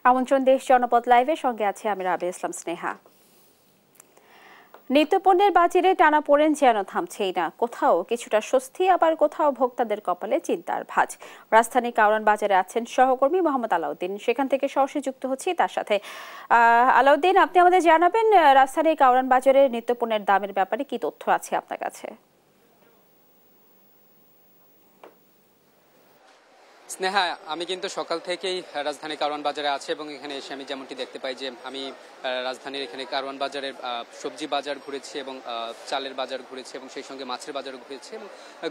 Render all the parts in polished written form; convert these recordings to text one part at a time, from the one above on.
আমন্ত্রণ দেশ জনপদ লাইভের সঙ্গে আছে আমি রাবিয়া ইসলাম স্নেহা। নিত্যপণ্যের বাজারে টানাপোড়েন যেন থামছেই না। কোথাও কিছুটা স্বস্তি, আবার কোথাও ভোক্তাদের কপালে চিন্তার ভাঁজ। রাজধানী কারওয়ান বাজারে আছেন সহকর্মী মোহাম্মদ আলাউদ্দিন, সেখান থেকে সরাসরি যুক্ত হচ্ছি তার সাথে। আলাউদ্দিন, আপনি আমাদের জানাবেন রাজধানী কারওয়ান বাজারে নিত্যপণ্যের দামের ব্যাপারে কি তথ্য আছে আপনার কাছে? স্নেহা, আমি কিন্তু সকাল থেকেই রাজধানী কারওয়ান বাজারে আছি এবং এখানে এসে আমি যেমনটি দেখতে পাই যে আমি রাজধানীর এখানে কারওয়ান বাজারের সবজি বাজার ঘুরেছি এবং চালের বাজার ঘুরেছি এবং সেই সঙ্গে মাছের বাজারও ঘুরেছি এবং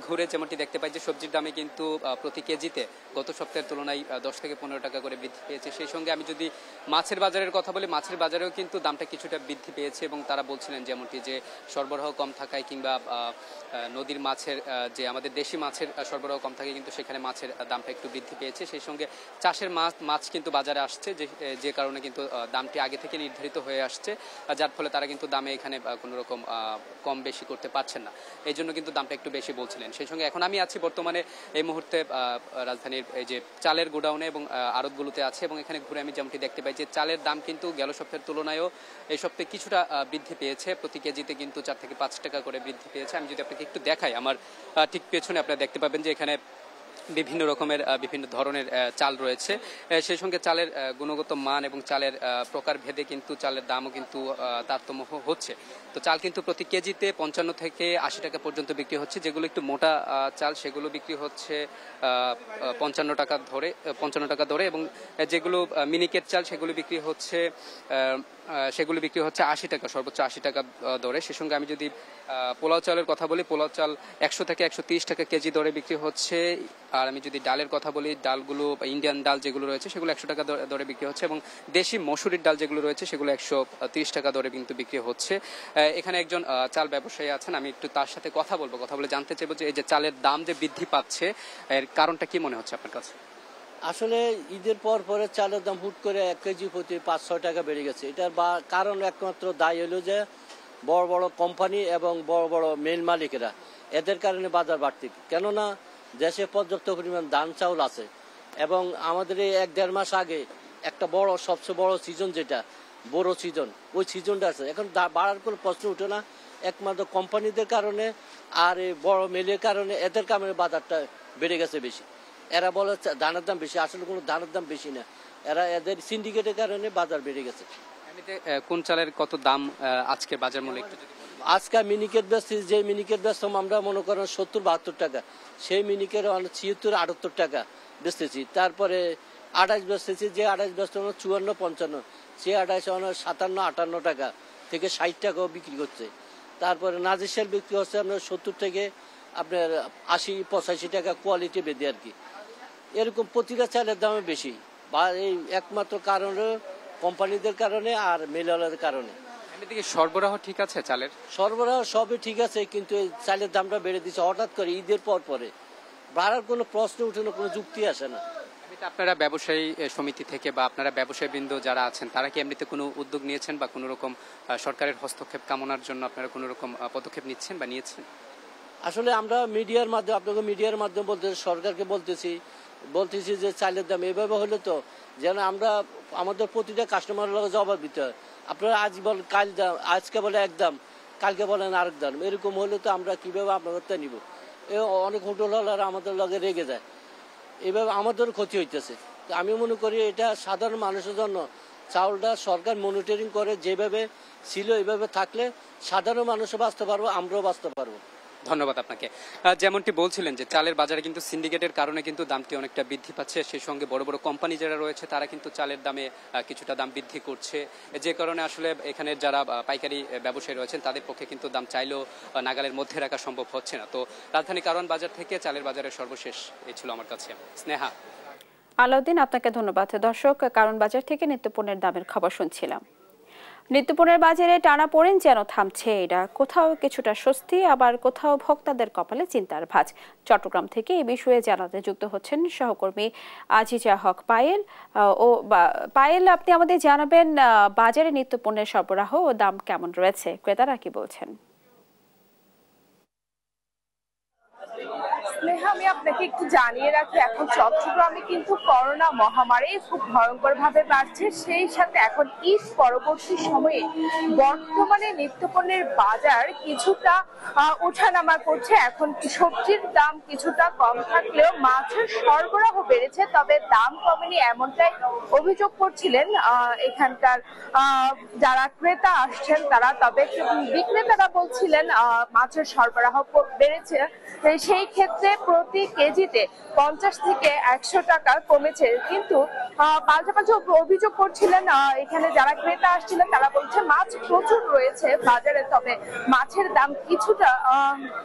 ঘুরে যেমনটি দেখতে পাই যে সবজির দামে কিন্তু প্রতি কেজিতে গত সপ্তাহের তুলনায় 10 থেকে 15 টাকা করে বৃদ্ধি পেয়েছে। সেই সঙ্গে আমি যদি মাছের বাজারের কথা বলি, মাছের বাজারেও কিন্তু দামটা কিছুটা বৃদ্ধি পেয়েছে এবং তারা বলছিলেন যেমনটি যে সরবরাহ কম থাকায় কিংবা নদীর মাছের যে আমাদের দেশি মাছের সরবরাহ কম থাকে কিন্তু সেখানে মাছের দামটা একটু বৃদ্ধি পেয়েছে। সেই সঙ্গে চাষের মাছ কিন্তু বাজারে আসছে, যে কারণে কিন্তু দামটি আগে থেকে নির্ধারিত হয়ে আসছে, যার ফলে তারা কিন্তু দামে এখানে কোনো রকম কম বেশি করতে পারছেন না। এই জন্য কিন্তু দামটা একটু বেশি বলছিলেন। সেই সঙ্গে এখন আমি আছি বর্তমানে এই মুহূর্তে রাজধানীর এই যে চালের গোডাউনে এবং আড়তগুলোতে আছে এবং এখানে ঘুরে আমি যেমনটি দেখতে পাই যে চালের দাম কিন্তু গেল সপ্তাহের তুলনায়ও এই সপ্তাহে কিছুটা বৃদ্ধি পেয়েছে। প্রতি কেজিতে কিন্তু 4 থেকে 5 টাকা করে বৃদ্ধি পেয়েছে। আমি যদি আপনাকে একটু দেখাই, আমার ঠিক পেছনে আপনারা দেখতে পাবেন যে এখানে বিভিন্ন রকমের বিভিন্ন ধরনের চাল রয়েছে। সেই সঙ্গে চালের গুণগত মান এবং চালের প্রকার ভেদে কিন্তু চালের দামও কিন্তু তারতম্য হচ্ছে। তো চাল কিন্তু প্রতি কেজিতে 55 থেকে 80 টাকা পর্যন্ত বিক্রি হচ্ছে। যেগুলো একটু মোটা চাল সেগুলো বিক্রি হচ্ছে 55 টাকা ধরে এবং যেগুলো মিনিকেট চাল সেগুলো বিক্রি হচ্ছে 80 টাকা, সর্বোচ্চ 80 টাকা দরে। সে সঙ্গে আমি যদি পোলাও চালের কথা বলি, পোলাও চাল 100 থেকে 130 টাকা কেজি দরে বিক্রি হচ্ছে। আর আমি যদি ডালের কথা বলি, ডালগুলো ইন্ডিয়ান ডাল যেগুলো রয়েছে সেগুলো 100 টাকা দরে বিক্রি হচ্ছে এবং দেশি মসুরির ডাল যেগুলো রয়েছে সেগুলো 130 টাকা দরে কিন্তু বিক্রি হচ্ছে। এখানে একজন চাল ব্যবসায়ী আছেন, আমি একটু তার সাথে কথা বলে জানতে চাইবো যে এই যে চালের দাম যে বৃদ্ধি পাচ্ছে এর কারণটা কি মনে হচ্ছে আপনার কাছে? আসলে ঈদের পরে চালের দাম হুট করে 1 কেজি প্রতি 5-6 টাকা বেড়ে গেছে। এটার কারণ একমাত্র দায়ী হলো যে বড় বড় কোম্পানি এবং বড় বড় মিল মালিকেরা, এদের কারণে বাজার বাড়তি। কেননা দেশে পর্যাপ্ত পরিমাণ ধান চাউল আছে এবং আমাদের এই 1-1.5 মাস আগে একটা সবচেয়ে বড় সিজন যেটা বড় সিজন, ওই সিজনটা আছে। এখন বাড়ার কোনো প্রশ্ন উঠে না, একমাত্র কোম্পানিদের কারণে আর এই বড় মিলের কারণে, এদের কারণে বাজারটা বেড়ে গেছে বেশি। এরা বলে ধানের দাম বেশি, আসলে কোনো ধানের দাম বেশি না, এদের সিন্ডিকেটের কারণে বাজার বেড়ে গেছে। কোন চালের কত দাম আজকে বাজার মূল্য একটু? আজকে মিনিকেট বেচছি, যে মিনিকেট বেচতাম আমরা মনে করেন 70-72 টাকা, সেই মিনিকেট 76-78 টাকা বেচতেছি। তারপরে 28 বেচতেছি, যে 28 বেচতাম 54-55, সে 28 57-58 টাকা থেকে 60 টাকাও বিক্রি করছে। তারপরে নাজির বিক্রি হচ্ছে আপনার 70 থেকে আপনার 80-85 টাকা কোয়ালিটি বেঁধে আর কি। এরকম প্রতিটা চালের দামে বেশি, বা এই একমাত্র কারণ কোম্পানিদের কারণে আর মিলওয়ালাদের কারণে। এদিকে সরবরাহ ঠিক আছে চালের? সরবরাহ সবই ঠিক আছে, কিন্তু এই চালের দামটা বেড়ে দিচ্ছে হঠাৎ করে ঈদের পরে। বাড়ার কোনো প্রশ্ন উঠে না, কোনো যুক্তি আসে না। আপনারা ব্যবসায়ী সমিতি থেকে বা আপনারা ব্যবসায়ী বৃন্দ যারা আছেন তারা কি এমনিতে কোনো উদ্যোগ নিয়েছেন বা কোনো রকম সরকারের হস্তক্ষেপ কামনার জন্য আপনারা কোনো রকম পদক্ষেপ নিচ্ছেন বা নিয়েছেন? আসলে আমরা মিডিয়ার মাধ্যমে, আপনাকে মিডিয়ার মাধ্যমে বলতে, সরকারকে বলতেছি যে চালের দাম এভাবে হলে তো যেন আমরা আমাদের প্রতিটা কাস্টমারের লগে জবাব দিতে হয়। আপনারা আজ বলেন কাল দাম, আজকে বলে এক দাম, কালকে বলেন আরেক দাম, এরকম হলে তো আমরা কিভাবে আপনাদের নিব? অনেক হোটেলওয়ালারা আমাদের লগে রেগে যায়, এভাবে আমাদের ক্ষতি হইতেছে। আমি মনে করি এটা সাধারণ মানুষের জন্য চাউলটা সরকার মনিটরিং করে, যেভাবে ছিল এভাবে থাকলে সাধারণ মানুষও বাঁচতে পারবো, আমরাও বাঁচতে পারবো। ধন্যবাদ আপনাকে। যেমনটি বলছিলেন যে চালের বাজারে কিন্তু সিন্ডিকেটের কারণে কিন্তু দামটি অনেকটা বৃদ্ধি পাচ্ছে। সেই সঙ্গে বড় বড় কোম্পানি যারা রয়েছে তারা কিন্তু চালের দামে কিছুটা দাম বৃদ্ধি করছে, যে কারণে আসলে এখানে যারা পাইকারি ব্যবসায়ী রয়েছেন তাদের পক্ষে কিন্তু দাম চাইলেও নাগালের মধ্যে রাখা সম্ভব হচ্ছে না। তো রাজধানী কারওয়ান বাজার থেকে চালের বাজারের সর্বশেষ এই ছিল আমার কাছে। স্নেহা। আলাউদ্দিন, আপনাকে ধন্যবাদ। দর্শক, কারওয়ান বাজার থেকে নিত্যপণ্যের দামের খবর শুনছিলাম। নিত্যপণ্যের বাজারে টানাপোড়েন যেন থামছে না। কোথাও কিছুটা স্বস্তি, আবার কোথাও ভোক্তাদের কপালে চিন্তার ভাঁজ। চট্টগ্রাম থেকে এই বিষয়ে জানাতে যুক্ত হচ্ছেন সহকর্মী আজিজা হক পায়েল। পায়েল, আপনি আমাদের জানাবেন বাজারে নিত্যপণ্যের সরবরাহ ও দাম কেমন রয়েছে, ক্রেতারা কি বলছেন? স্নেহা, আমি আপনাকে একটু জানিয়ে রাখি, এখন চট্টগ্রামে কিন্তু করোনা মহামারী খুব ভয়ঙ্কর ভাবে বাড়ছে। সেই সাথে এখন ঈদ পরবর্তী সময়ে বর্তমানে নিত্যপণ্যের বাজার কিছুটা ওঠানামা করছে। এখন সবজির দাম কিছুটা কম থাকলেও মাছের সরবরাহ বেড়েছে, তবে দাম কমেনি এমনটাই অভিযোগ করছিলেন এখানকার যারা ক্রেতা আসছেন তারা। তবে বিক্রেতারা বলছিলেন মাছের সরবরাহ বেড়েছে, সেই ক্ষেত্রে প্রতি কেজিতে 50 থেকে 100 টাকা কমেছে। কিন্তু পাল্টাপাল্টি অভিযোগ করছিলেন এখানে যারা ক্রেতা আসছিলেন, তারা বলছে মাছ প্রচুর রয়েছে বাজারে, তবে মাছের দাম কিছুটা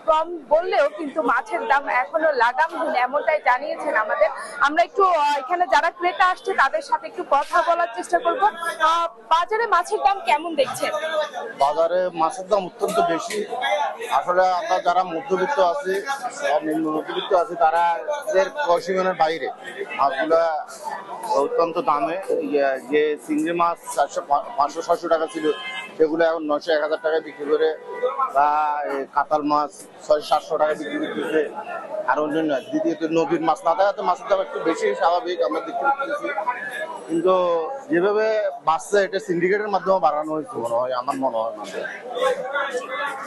কম বললেও কিন্তু মাছের দাম এখনো লাগামহীন, এমনটাই জানিয়েছেন আমাদের। আমরা একটু এখানে যারা ক্রেতা আসছে তাদের সাথে একটু কথা বলার চেষ্টা করব। বাজারে মাছের দাম কেমন দেখছেন? বাজারে মাছের দাম অত্যন্ত বেশি। আসলে আমরা যারা মধ্যবিত্ত আছি, নিম্ন মধ্যবিত্ত আছি, তারা সীমানার বাইরে মাছগুলা অত্যন্ত দামে। যে চিংড়ি মাছ 500-600 টাকা ছিল, সেগুলো এখন 900-1000 টাকায় বিক্রি করে, বা কাতাল মাছ 600-700 টাকায় বিক্রি করতেছে। আর অন্যান্য দ্বিতীয়ত নদীর মাছ না থাকাতে মাছের দাম একটু বেশি স্বাভাবিক, আমরা দেখতে পাচ্ছি। কিন্তু যেভাবে বাড়ছে, এটা সিন্ডিকেটের মাধ্যমে বাড়ানো হয়েছে মনে হয়, আমার মনে হয়।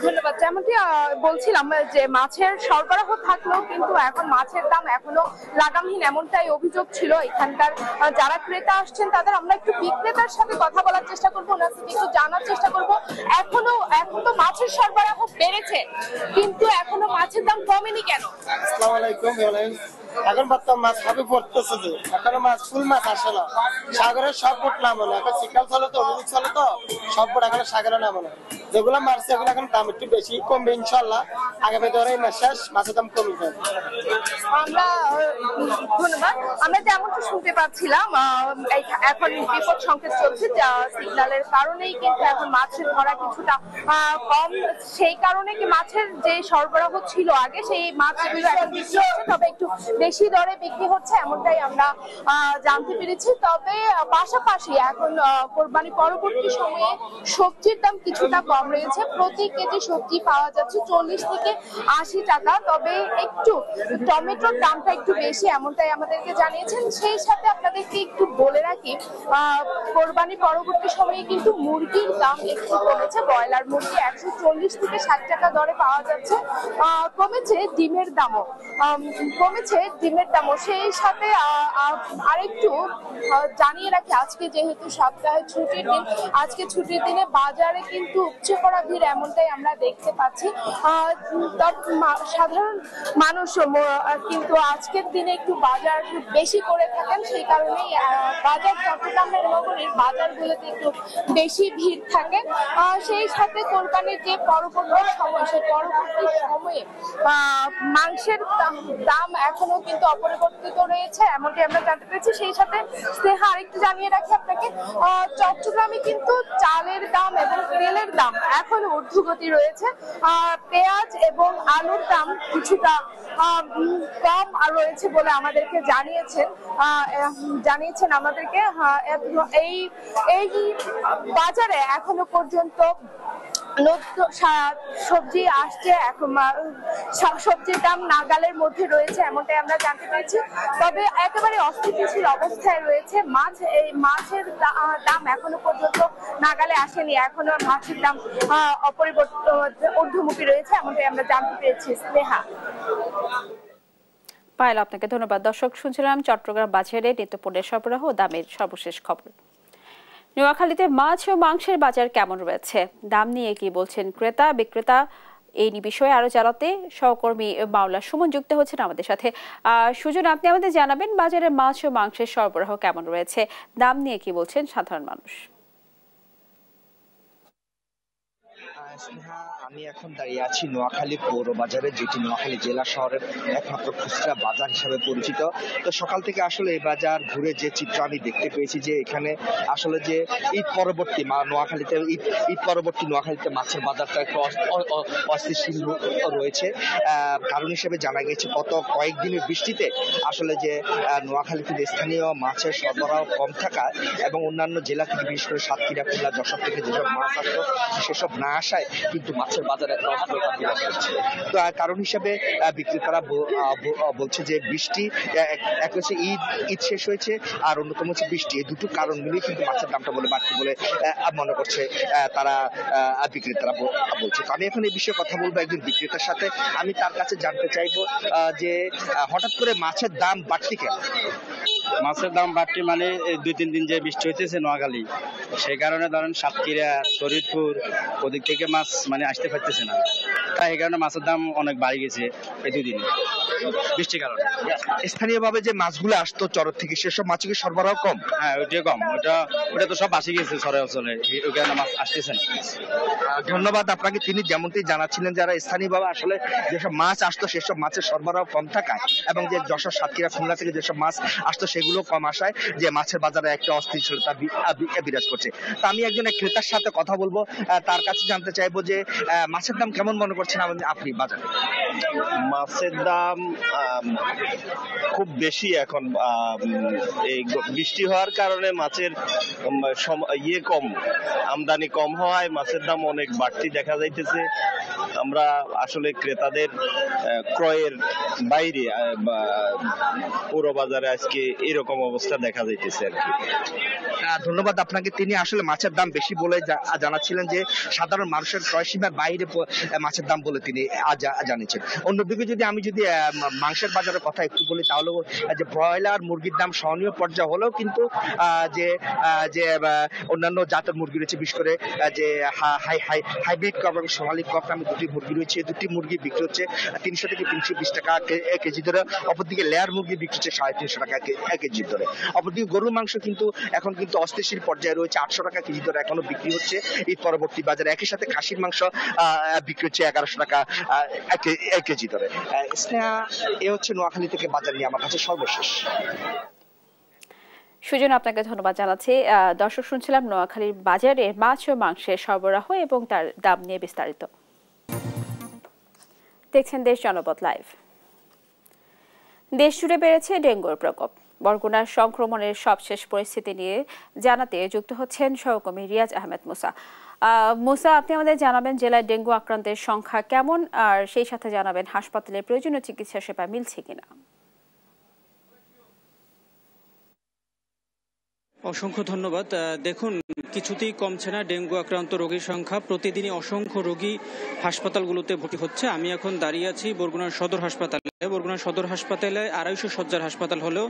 ধন্যবাদ। যেমনটি বলছিলাম যে মাছের সরবরাহ থাকলেও কিন্তু এখন মাছের দাম এখনো লাগামহীন, এমনটাই অভিযোগ ছিল এখানকার যারা ক্রেতা আসছেন তাদের। আমরা একটু বিক্রেতার সাথে কথা বলার চেষ্টা করবো, ওনার থেকে একটু জানার চেষ্টা করবো। এখন তো মাছের সরবরাহ বেড়েছে, কিন্তু এখনো মাছের দাম কমেনি কেন? আসসালামু আলাইকুম। এখন বর্তমান মাছ সবই পড়তেছে, যে এখনো মাছ ফুল মাছ আসে না। সাগরের সব বোট নামে না, এখন শীতকাল চলে তো, অভিযোগ চলে তো, সব বোট এখন সাগরে নামে না। যেগুলো মারছে এগুলো এখন দাম একটু বেশি, কমবে ইনশাল্লাহ। আগামী ধরে এই মাস শেষ, মাছের দাম কমে যাবে। ধন্যবাদ। আমরা যেমনটা শুনতে পাচ্ছিলাম এখন বিপদ সংকেত চলছে, সিগন্যালের কারণেই কিন্তু এখন মাছের ধরা কিছুটা কম। সেই কারণে কি মাছের যে সরবরাহ ছিল আগে, সেই মাছগুলো এখন বিক্রি হচ্ছে, তবে একটু বেশি দরে বিক্রি হচ্ছে, এমনটাই আমরা জানতে পেরেছি। তবে পাশাপাশি এখন কোরবানি পরবর্তী সময়ে সবজির দাম কিছুটা কম রয়েছে। প্রতি কেজি সবজি পাওয়া যাচ্ছে 40 থেকে 80 টাকা, তবে একটু টমেটোর দামটা একটু বেশি, এমনটাই আমাদেরকে জানিয়েছেন। সেই সাথে আপনাদেরকে একটু বলে রাখি, কোরবানি পরবর্তী সময়ে কিন্তু মুরগির দাম একটু কমেছে। ব্রয়লার মুরগি 140 থেকে 60 টাকা দরে পাওয়া যাচ্ছে। কমেছে ডিমের দামও, সেই সাথে আরেকটু জানিয়ে রাখি, আজকে যেহেতু সপ্তাহে ছুটির দিন, আজকে ছুটির দিনে বাজারে কিন্তু উপচে পড়া ভিড়, এমনটাই আমরা দেখতে পাচ্ছি। সাধারণ মানুষ কিন্তু আজকের দিনে একটু বাজার বেশি করে থাকেন, সেই কারণেই বাজার চট্টগ্রামের নগরীর বাজারগুলোতে একটু বেশি ভিড় থাকে। সেই সাথে কোরবানির যে পরবর্তী সময়, সেই পরবর্তী সময়ে মাংসের দাম এখনো কিন্তু অপরিবর্তিত রয়েছে, এমনটি আমরা জানতে পেরেছি। সেই সাথে স্নেহা আরেকটু জানিয়ে রাখি আপনাকে, চট্টগ্রামে কিন্তু চালের দাম এবং তেলের দাম এখন ঊর্ধ্বগতি রয়েছে। পেঁয়াজ এবং আলুর দাম কিছুটা কম রয়েছে বলে আমাদেরকে জানিয়েছেন আমাদেরকে। এই বাজারে এখনো পর্যন্ত সবজি আসছে, এখন সবজির দাম নাগালের মধ্যে রয়েছে, এমনটাই আমরা জানতে পেরেছি। তবে একেবারে অস্থিতিশীল অবস্থায় রয়েছে মাছ। এই মাছের দাম এখনো পর্যন্ত নাগালে আসেনি, এখনো মাছের দাম অপরিবর্তিত ঊর্ধ্বমুখী রয়েছে, এমনটাই আমরা জানতে পেরেছি। স্নেহা। পায়েল, আপনাকে ধন্যবাদ। দর্শক, শুনছিলাম চট্টগ্রাম বাজারে নিত্যপণ্যের সরবরাহ ও দামের সর্বশেষ খবর। নোয়াখালীতে মাছ ও মাংসের বাজার কেমন রয়েছে, দাম নিয়ে কি বলছেন ক্রেতা বিক্রেতা, এই বিষয়ে আরো জানাতে সহকর্মী মাওলা সুমন যুক্ত হচ্ছেন আমাদের সাথে। সুজন, আপনি আমাদের জানাবেন বাজারে মাছ ও মাংসের সরবরাহ কেমন রয়েছে, দাম নিয়ে কি বলছেন সাধারণ মানুষ? আমি এখন দাঁড়িয়ে আছি নোয়াখালী পৌর বাজারে, যেটি নোয়াখালী জেলা শহরের একমাত্র খুচরা বাজার হিসাবে পরিচিত। তো সকাল থেকে আসলে এই বাজার ঘুরে যে চিত্র আমি দেখতে পেয়েছি, যে এখানে আসলে যে ঈদ পরবর্তী নোয়াখালীতে মাছের বাজারটা একটু অস্থিতিশীল রয়েছে। কারণ হিসেবে জানা গেছে গত কয়েকদিনের বৃষ্টিতে আসলে যে নোয়াখালীতে স্থানীয় মাছের সরবরাহ কম থাকা এবং অন্যান্য জেলা থেকে বিশেষ করে সাতক্ষীরা, খুলনা, যশোর থেকে যেসব মাছ আসতো সেসব না আসায় কিন্তু মাছের মাছের বাজারে একটা অস্থিরতা বিরাজ করছে। তো কারণ হিসাবে বিক্রেতারা বলছে যে বৃষ্টি, এক হচ্ছে ঈদ শেষ হয়েছে, আর অন্যতম হচ্ছে বৃষ্টি। এই দুটো কারণ মিলিয়ে কিন্তু মাছের দামটা বাড়তি বলে মনে করছে তারা, বিক্রেতারা বলছে। তো আমি এখন এই বিষয়ে কথা বলবো একজন বিক্রেতার সাথে। আমি তার কাছে জানতে চাইবো যে হঠাৎ করে মাছের দাম বাড়তি কেন? মাছের দাম বাড়তি মানে 2-3 দিন যে বৃষ্টি হইতেছে নোয়াখালী, সেই কারণে ধরেন সাতক্ষীরা, শরীরপুর ওদিক থেকে মাছ মানে আসতে পারতেছে না, তাই এই কারণে মাছের দাম অনেক বাড়ি গেছে এই 2 দিনে বৃষ্টির কারণে। স্থানীয়ভাবে যে মাছগুলো আসতো চর থেকে, সেসব মাছ কি সরবরাহ কম? হ্যাঁ, ওইটা কম, ওটা তো সব বাসি গেছে চরে অঞ্চলে, ওই কারণে মাছ আসতেছে না। ধন্যবাদ আপনাকে। তিনি যেমনটি জানাচ্ছিলেন, যারা স্থানীয়ভাবে আসলে যেসব মাছ আসতো সেসব মাছের সরবরাহ কম থাকায় এবং যে যশোর, সাতক্ষীরা, খুলনা থেকে যেসব মাছ আসতো সেগুলো কম আসায় যে মাছের বাজারে একটা অস্থিরতা বিরাজ করছে। তা আমি একজন ক্রেতার সাথে কথা বলবো, তার কাছে জানতে চাইবো যে মাছের দাম কেমন মনে করছেন আপনি বাজারে? মাছের দাম খুব বেশি এখন, এই বৃষ্টি হওয়ার কারণে মাছের কম, আমদানি কম হওয়ায় মাছের দাম অনেক বাড়তি দেখা যাইতেছে। আমরা আসলে ক্রেতাদের ক্রয়ের বাইরে পুরো বাজারে আজকে এরকম অবস্থা দেখা যাইতেছে আর কি। ধন্যবাদ আপনাকে। তিনি আসলে মাছের দাম বেশি বলে জানাচ্ছিলেন যে সাধারণ মানুষের ক্রয় সীমার বাইরে মাছের দাম বলে তিনি জানিয়েছেন। অন্যদিকে আমি যদি মাংসের বাজারের কথা একটু বলি, তাহলে যে ব্রয়লার মুরগির দাম সহনীয় পর্যায়ে হলেও কিন্তু যে অন্যান্য জাতের মুরগি রয়েছে, বিশেষ করে যে হাইব্রিড কক এবং সোনালী কক নামে দুটি মুরগি রয়েছে, দুটি মুরগি বিক্রি হচ্ছে 300 থেকে 320 টাকা কেজি ধরে। অপরদিকে লেয়ার মুরগি বিক্রি হচ্ছে 350 টাকা কেজি ধরে। অপরদিকে গরুর মাংস কিন্তু এখন কিন্তু অস্থিতিশীল পর্যায়ে রয়েছে, 800 টাকা কেজি ধরে এখনো বিক্রি হচ্ছে ঈদ পরবর্তী বাজারে। একই সাথে খাসির মাংস বিক্রি হচ্ছে 1100 টাকা কেজি ধরে। এ হচ্ছে নোয়াখালী থেকে বাজার নিয়ে আমার কাছে সর্বশেষ। সুজন, আপনাকে ধন্যবাদ জানাচ্ছি। দর্শক, শুনছিলাম নোয়াখালীর বাজারে মাছ ও মাংসের সরবরাহ এবং তার দাম নিয়ে বিস্তারিত। দেখছেন দেশ জনপদ লাইভ। দেশ জুড়ে বেড়েছে ডেঙ্গুর প্রকোপ। বরগুনার সংক্রমণের সবশেষ পরিস্থিতি নিয়ে জানাতে যুক্ত হচ্ছেন সহকর্মী রিয়াজ আহমেদ মুসা। মুসা, আপনি আমাদের জানাবেন জেলায় ডেঙ্গু আক্রান্তের সংখ্যা কেমন, আর সেই সাথে জানাবেন হাসপাতালে প্রয়োজনীয় চিকিৎসা সেবা মিলছে কিনা। অসংখ্য ধন্যবাদ। দেখুন, কিছুতেই কমছে না ডেঙ্গু আক্রান্ত রোগীর সংখ্যা। প্রতিদিনই অসংখ্য রোগী হাসপাতালগুলোতে ভর্তি হচ্ছে। আমি এখন দাঁড়িয়ে আছি বরগুনার সদর হাসপাতালে। বরগুনার সদর হাসপাতালে 250 শয্যার হাসপাতাল হলেও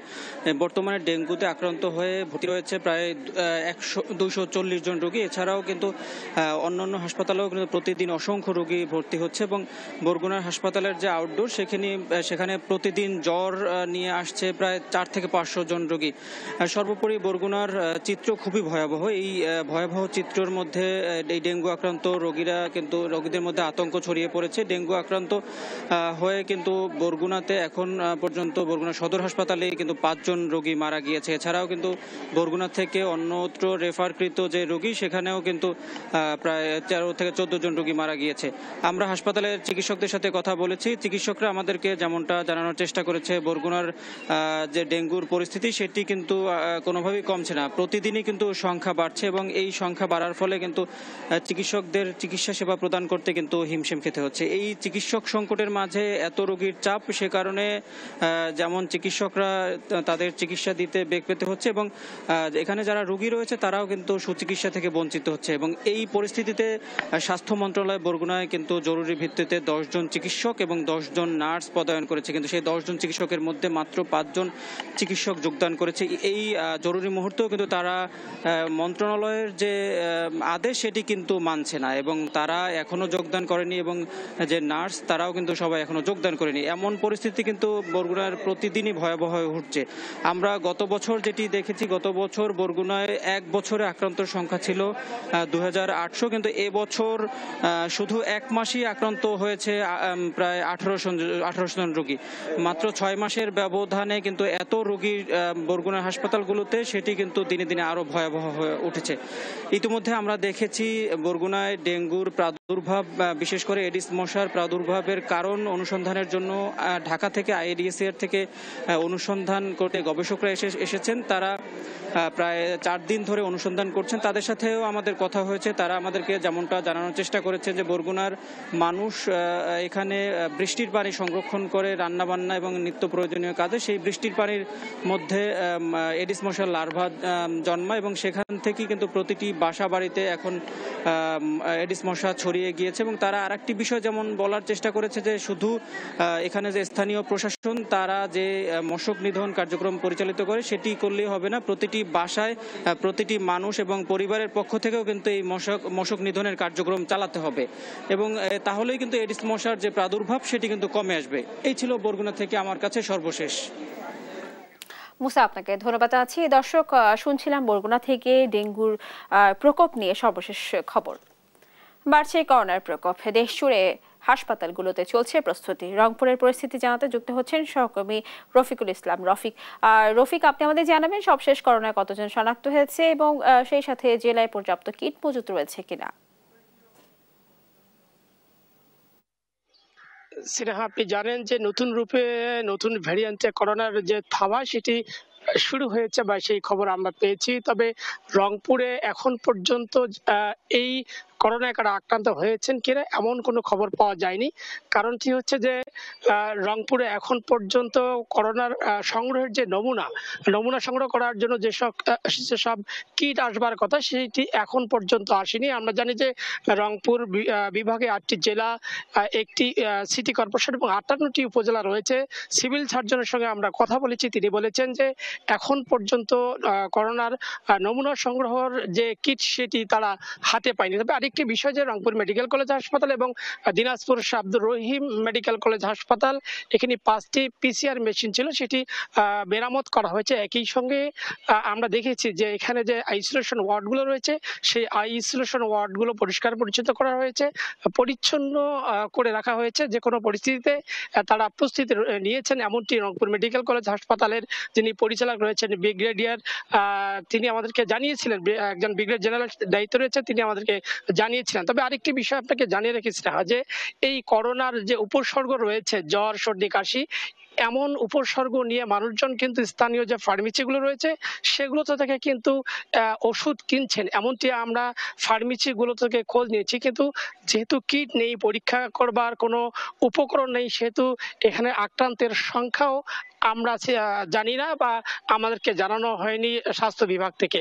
বর্তমানে ডেঙ্গুতে আক্রান্ত হয়ে ভর্তি রয়েছে প্রায় 240 জন রোগী। এছাড়াও কিন্তু অন্যান্য হাসপাতালেও কিন্তু প্রতিদিন অসংখ্য রোগী ভর্তি হচ্ছে এবং বরগুনার হাসপাতালের যে আউটডোর সেখানে প্রতিদিন জ্বর নিয়ে আসছে প্রায় 4 থেকে 500 জন রোগী। সর্বোপরি বরগুনার চিত্র খুবই ভয়াবহ। এই ভয়াবহ চিত্রের মধ্যে এই ডেঙ্গু আক্রান্ত রোগীদের মধ্যে আতঙ্ক ছড়িয়ে পড়েছে। ডেঙ্গু আক্রান্ত হয়ে কিন্তু বরগুনাতে এখন পর্যন্ত বরগুনা সদর হাসপাতালে কিন্তু 5 জন রোগী মারা গিয়েছে। এছাড়াও কিন্তু বরগুনা থেকে অন্যত্র রেফারকৃত যে রোগী, সেখানেও কিন্তু প্রায় 13 থেকে 14 জন রোগী মারা গিয়েছে। আমরা হাসপাতালের চিকিৎসকদের সাথে কথা বলেছি। চিকিৎসকরা আমাদেরকে যেমনটা জানানোর চেষ্টা করেছে, বরগুনার যে ডেঙ্গুর পরিস্থিতি সেটি কিন্তু কোনোভাবেই কমছে না। প্রতিদিনই কিন্তু সংখ্যা বাড়ছে এবং এই সংখ্যা বাড়ার ফলে কিন্তু চিকিৎসকদের চিকিৎসা সেবা প্রদান করতে কিন্তু হিমশিম খেতে হচ্ছে। এই চিকিৎসক সংকটের মাঝে এত রোগীর চাপ, সে কারণে যেমন চিকিৎসকরা তাদের চিকিৎসা দিতে বেগ পেতে হচ্ছে এবং এখানে যারা রোগী রয়েছে তারাও কিন্তু সুচিকিৎসা থেকে বঞ্চিত হচ্ছে। এবং এই পরিস্থিতিতে স্বাস্থ্য মন্ত্রণালয় বরগুনায় কিন্তু জরুরি ভিত্তিতে 10 জন চিকিৎসক এবং 10 জন নার্স পদায়ন করেছে, কিন্তু সেই 10 জন চিকিৎসকের মধ্যে মাত্র 5 জন চিকিৎসক যোগদান করেছে। এই জরুরি মুহূর্তেও কিন্তু তারা মন্ত্রণালয়ের যে আদেশ সেটি কিন্তু মানছে না এবং তারা এখনো যোগদান করেনি এবং যে নার্স তারাও কিন্তু সবাই এখনো যোগদান করেনি। এমন পরিস্থিতি কিন্তু বরগুনার প্রতিদিনই ভয়াবহ হয়ে উঠছে। আমরা গত বছর যেটি দেখেছি, গত বছর বরগুনায় এক বছরে আক্রান্তর সংখ্যা ছিল 2800, কিন্তু এবছর শুধু এক মাসেই আক্রান্ত হয়েছে প্রায় 1800 জন রোগী। মাত্র 6 মাসের ব্যবধানে কিন্তু এত রোগী বরগুনার হাসপাতালগুলোতে, সেটি কিন্তু দিনে দিনে আরো ভয়াবহ হয়ে উঠেছে। ইতিমধ্যে আমরা দেখেছি বরগুনায় ডেঙ্গুর প্রাদুর্ভাব, বিশেষ করে এডিস মশার প্রাদুর্ভাবের কারণ অনুসন্ধানের জন্য ঢাকা থেকে আইএডিএসিআর থেকে অনুসন্ধান করতে গবেষকরা এসেছেন। তারা প্রায় 4 দিন ধরে অনুসন্ধান করছেন। তাদের সাথেও আমাদের কথা হয়েছে। তারা আমাদেরকে যেমনটা জানানোর চেষ্টা করেছে যে বরগুনার মানুষ এখানে বৃষ্টির পানি সংরক্ষণ করে রান্নাবান্না এবং নিত্য প্রয়োজনীয় কাজে, সেই বৃষ্টির পানির মধ্যে এডিস মশার লার্ভা জন্মায় এবং সেখান থেকেই কিন্তু প্রতিটি বাসা বাড়িতে এখন এডিস মশা ছড়িয়ে গিয়েছে। এবং তারা আরেকটি বিষয় যেমন বলার চেষ্টা করেছে যে শুধু এখানে যে স্থানীয় প্রশাসন তারা যে মশক নিধন কার্যক্রম পরিচালিত করে সেটি করলেই হবে না, প্রতিটি বাসায় প্রতিটি মানুষ এবং পরিবারের পক্ষ থেকেও কিন্তু এই মশক নিধনের কার্যক্রম চালাতে হবে এবং তাহলেই কিন্তু এডিস মশার যে প্রাদুর্ভাব সেটি কিন্তু কমে আসবে। এই ছিল বরগুনা থেকে আমার কাছে সর্বশেষ। মুসা, আপনাকে ধন্যবাদ আছি। দর্শক, শুনছিলাম বরগুনা থেকে ডেঙ্গুর প্রকোপ নিয়ে সর্বশেষ খবর। বাড়ছে করোনার প্রকোপ, দেশ জুড়ে হাসপাতালগুলোতে চলছে প্রস্তুতি। রংপুরের পরিস্থিতি জানাতে যুক্ত হচ্ছেন সহকর্মী রফিকুল ইসলাম। রফিক, আপনি আমাদের জানাবেন সবশেষ করোনায় কতজন শনাক্ত হয়েছে এবং সেই সাথে জেলায় পর্যাপ্ত কিট মজুত রয়েছে কিনা। সিনহা, আপনি জানেন যে নতুন রূপে নতুন ভ্যারিয়েন্টে করোনার যে থাবা সেটি শুরু হয়েছে বা সেই খবর আমরা পেয়েছি। তবে রংপুরে এখন পর্যন্ত এই করোনায় কারা আক্রান্ত হয়েছেন কিনা এমন কোনো খবর পাওয়া যায়নি। কারণটি হচ্ছে যে রংপুরে এখন পর্যন্ত করোনার সংগ্রহের যে নমুনা সংগ্রহ করার জন্য যেসব কিট আসবার কথা সেটি এখন পর্যন্ত আসেনি। আমরা জানি যে রংপুর বিভাগে 8টি জেলা, একটি সিটি কর্পোরেশন এবং 58টি উপজেলা রয়েছে। সিভিল সার্জনের সঙ্গে আমরা কথা বলেছি, তিনি বলেছেন যে এখন পর্যন্ত করোনার নমুনা সংগ্রহের যে কিট সেটি তারা হাতে পায়নি। তবে আরেকটি বিষয় যে রংপুর মেডিকেল কলেজ হাসপাতাল এবং দিনাজপুর শাহ আব্দুর রহিম মেডিকেল কলেজ হাসপাতাল, এখানে 5টি পিসিআর মেশিন ছিল, সেটি মেরামত করা হয়েছে। একই সঙ্গে আমরা দেখেছি যে এখানে যে আইসোলেশন ওয়ার্ডগুলো রয়েছে সেই আইসোলেশন ওয়ার্ডগুলো পরিষ্কার পরিচ্ছন্ন করা হয়েছে, পরিচ্ছন্ন করে রাখা হয়েছে। যে কোনো পরিস্থিতিতে তারা প্রস্তুতি নিয়েছেন, এমনটি রংপুর মেডিকেল কলেজ হাসপাতালের যিনি পরিচালক রয়েছেন ব্রিগেডিয়ার, তিনি আমাদেরকে জানিয়েছিলেন। একজন ব্রিগেডিয়ার জেনারেল দায়িত্ব রয়েছে, তিনি আমাদেরকে জানিয়েছিলেন। তবে আরেকটি বিষয় আপনাকে জানিয়ে রেখেছি যে এই করোনার যে উপসর্গ রয়েছে জ্বর, সর্দি, কাশি, এমন উপসর্গ নিয়ে মানুষজন কিন্তু স্থানীয় যে ফার্মেসিগুলো রয়েছে সেগুলো থেকে কিন্তু ওষুধ কিনছেন। এমনটি আমরা ফার্মেসিগুলো থেকে খোঁজ নিয়েছি, কিন্তু যেহেতু কিট নেই, পরীক্ষা করবার কোনো উপকরণ নেই, সেহেতু এখানে আক্রান্তের সংখ্যাও আমরা জানি না বা আমাদেরকে জানানো হয়নি স্বাস্থ্য বিভাগ থেকে।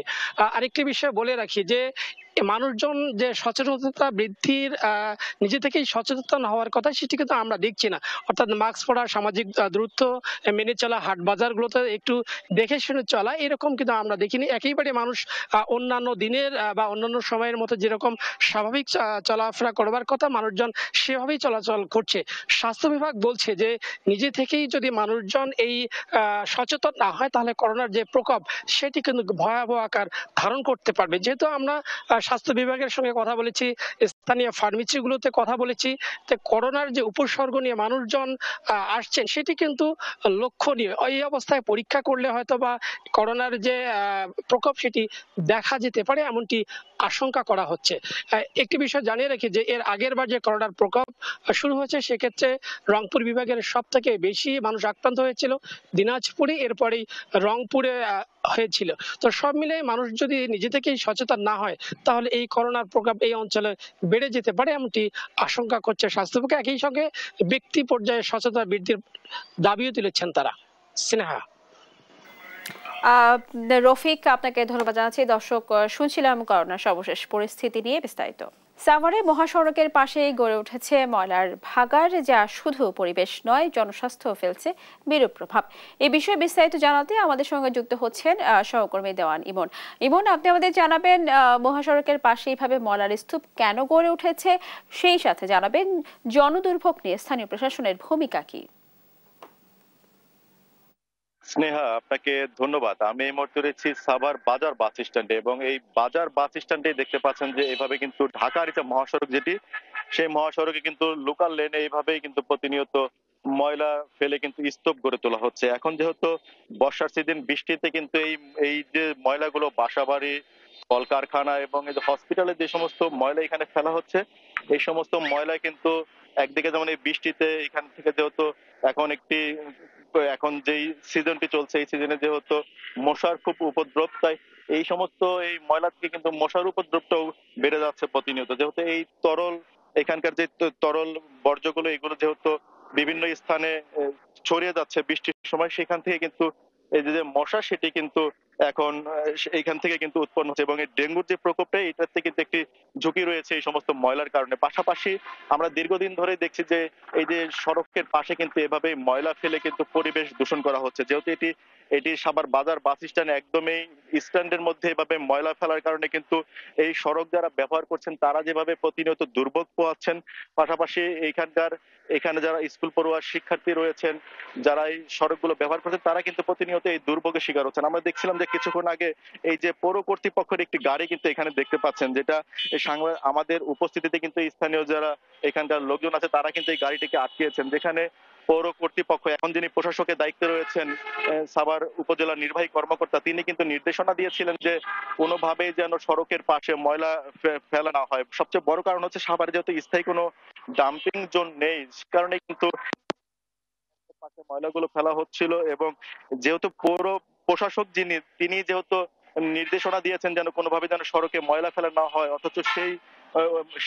আরেকটি বিষয় বলে রাখি যে মানুষজন যে সচেতনতা বৃদ্ধির নিজে থেকেই সচেতন হওয়ার কথা সেটি কিন্তু আমরা দেখছি না। অর্থাৎ মাস্ক পরা, সামাজিক দূরত্ব মেনে চলা, হাট বাজারগুলোতে একটু দেখে শুনে চলা, এরকম কিন্তু আমরা দেখিনি। একেবারে মানুষ অন্যান্য দিনের বা অন্যান্য সময়ের মতো যেরকম স্বাভাবিক চলাফেরা করবার কথা মানুষজন সেভাবেই চলাচল করছে। স্বাস্থ্য বিভাগ বলছে যে নিজে থেকেই যদি মানুষজন এই সচেতন না হয় তাহলে করোনার যে প্রকোপ সেটি কিন্তু ভয়াবহ আকার ধারণ করতে পারবে। যেহেতু আমরা স্বাস্থ্য বিভাগের সঙ্গে কথা বলেছি, স্থানীয় ফার্মেসিগুলোতে কথা বলেছি, তো করোনার যে উপসর্গ নিয়ে মানুষজন আসছেন সেটি কিন্তু লক্ষণীয়। এই অবস্থায় পরীক্ষা করলে হয়তো বা করোনার যে প্রকোপ সেটি দেখা যেতে পারে, এমনটি আশঙ্কা করা হচ্ছে। একটি বিষয় জানিয়ে রাখি যে এর আগের বার যে করোনার প্রকোপ শুরু হয়েছে সেক্ষেত্রে রংপুর বিভাগের সব থেকে বেশি মানুষ আক্রান্ত হয়েছিল দিনাজপুরে, এরপরেই রংপুরে হয়েছিল। তো সব মিলে মানুষ যদি নিজে থেকেই সচেতন না হয় তাহলে এই করোনার প্রকোপ এই অঞ্চলে বেড়ে যেতে পারে, এমনটি আশঙ্কা করছে স্বাস্থ্য বিভাগ। একই সঙ্গে ব্যক্তি পর্যায়ে সচেতনতা বৃদ্ধির দাবিও তুলেছেন তারা। স্নেহা। রফিক, আপনাকে ধন্যবাদ জানাচ্ছি। দর্শক, শুনছিলাম করোনার সর্বশেষ পরিস্থিতি নিয়ে বিস্তারিত। সাভারে মহাসড়কের পাশেই গড়ে উঠেছে ময়লার ভাগাড়, যা শুধু পরিবেশ নয় জনস্বাস্থ্য ফেলছে বিরূপ প্রভাব। এই বিষয়ে বিস্তারিত জানাতে আমাদের সঙ্গে যুক্ত হচ্ছেন সহকর্মী দেওয়ান ইমন। ইমন, আপনি আমাদের জানাবেন মহাসড়কের পাশে এইভাবে ময়লার স্তূপ কেন গড়ে উঠেছে, সেই সাথে জানাবেন জনদুর্ভোগ নিয়ে স্থানীয় প্রশাসনের ভূমিকা কি। স্নেহা, আপনাকে ধন্যবাদ। আমি এই মুহূর্তে রয়েছি সাভার বাজার বাস স্ট্যান্ডে এবং এই বাজার বাস স্ট্যান্ডে দেখতে পাচ্ছেন যে এভাবে কিন্তু ঢাকার যে মহাসড়ক যেটি সেই মহাসড়কে কিন্তু লোকাল লেনে এইভাবেই কিন্তু প্রতিনিয়ত ময়লা ফেলে কিন্তু স্তূপ গড়ে তোলা হচ্ছে। এখন যেহেতু বর্ষার সিজন, বৃষ্টিতে কিন্তু এই যে ময়লাগুলো বাসা বাড়ি কলকারখানা এবং এই যে হসপিটালে যে সমস্ত ময়লা এখানে ফেলা হচ্ছে, এই সমস্ত ময়লা কিন্তু একদিকে যেমন এই বৃষ্টিতে এখান থেকে যেহেতু এখন যেই সিজনটি চলছে, এই সিজনে যেহেতু মশার খুব উপদ্রব, তাই এই সমস্ত এই ময়লা থেকে কিন্তু মশার উপদ্রবটাও বেড়ে যাচ্ছে প্রতিনিয়ত। যেহেতু এই এখানকার যে তরল বর্জ্যগুলো, এগুলো যেহেতু বিভিন্ন স্থানে ছড়িয়ে যাচ্ছে বৃষ্টির সময়, সেখান থেকে কিন্তু এই যে মশা, সেটি কিন্তু এখন এইখান থেকে কিন্তু উৎপন্ন হচ্ছে এবং এই ডেঙ্গুর যে প্রকোপটা, এটাতে কিন্তু একটি ঝুঁকি রয়েছে এই সমস্ত ময়লার কারণে। পাশাপাশি আমরা দীর্ঘদিন ধরে দেখছি যে এই যে সড়কের পাশে কিন্তু এভাবে ময়লা ফেলে কিন্তু পরিবেশ দূষণ করা হচ্ছে। যেহেতু এটি সাভার বাজার বাস স্ট্যান্ড, একদমই স্ট্যান্ডের মধ্যে এভাবে ময়লা ফেলার কারণে কিন্তু এই সড়ক যারা ব্যবহার করছেন তারা যেভাবে প্রতিনিয়ত দুর্ভোগ পোহাচ্ছেন, পাশাপাশি এখানে যারা স্কুল পড়ুয়া শিক্ষার্থী রয়েছেন, যারা এই সড়কগুলো ব্যবহার করছেন, তারা কিন্তু প্রতিনিয়ত এই দুর্ভোগের শিকার হচ্ছেন। আমরা দেখছিলাম যে কিছুক্ষণ আগে এই যে পৌর কর্তৃপক্ষের একটি গাড়ি কিন্তু এখানে দেখতে পাচ্ছেন, যেটা আমাদের উপস্থিতিতে কিন্তু স্থানীয় যারা এখানকার লোকজন আছে তারা কিন্তু এই গাড়িটিকে আটকিয়েছেন, যেখানে পৌর কর্তৃপক্ষ, এখন যিনি প্রশাসকের দায়িত্বে রয়েছেন সাভার উপজেলা নির্বাহী কর্মকর্তা, তিনি কিন্তু নির্দেশনা দিয়েছিলেন যে কোনোভাবেই যেন সড়কের পাশে ময়লা ফেলা না হয়। সবচেয়ে বড় কারণ হচ্ছে সাভারে যেহেতু স্থায়ী কোনো ডাম্পিং জোন নেই, সে কারণে কিন্তু পাশে ময়লাগুলো ফেলা হচ্ছিল এবং যেহেতু পৌর প্রশাসক তিনি যেহেতু নির্দেশনা দিয়েছেন যেন কোনোভাবে যেন সড়কে ময়লা ফেলা না হয়, অথচ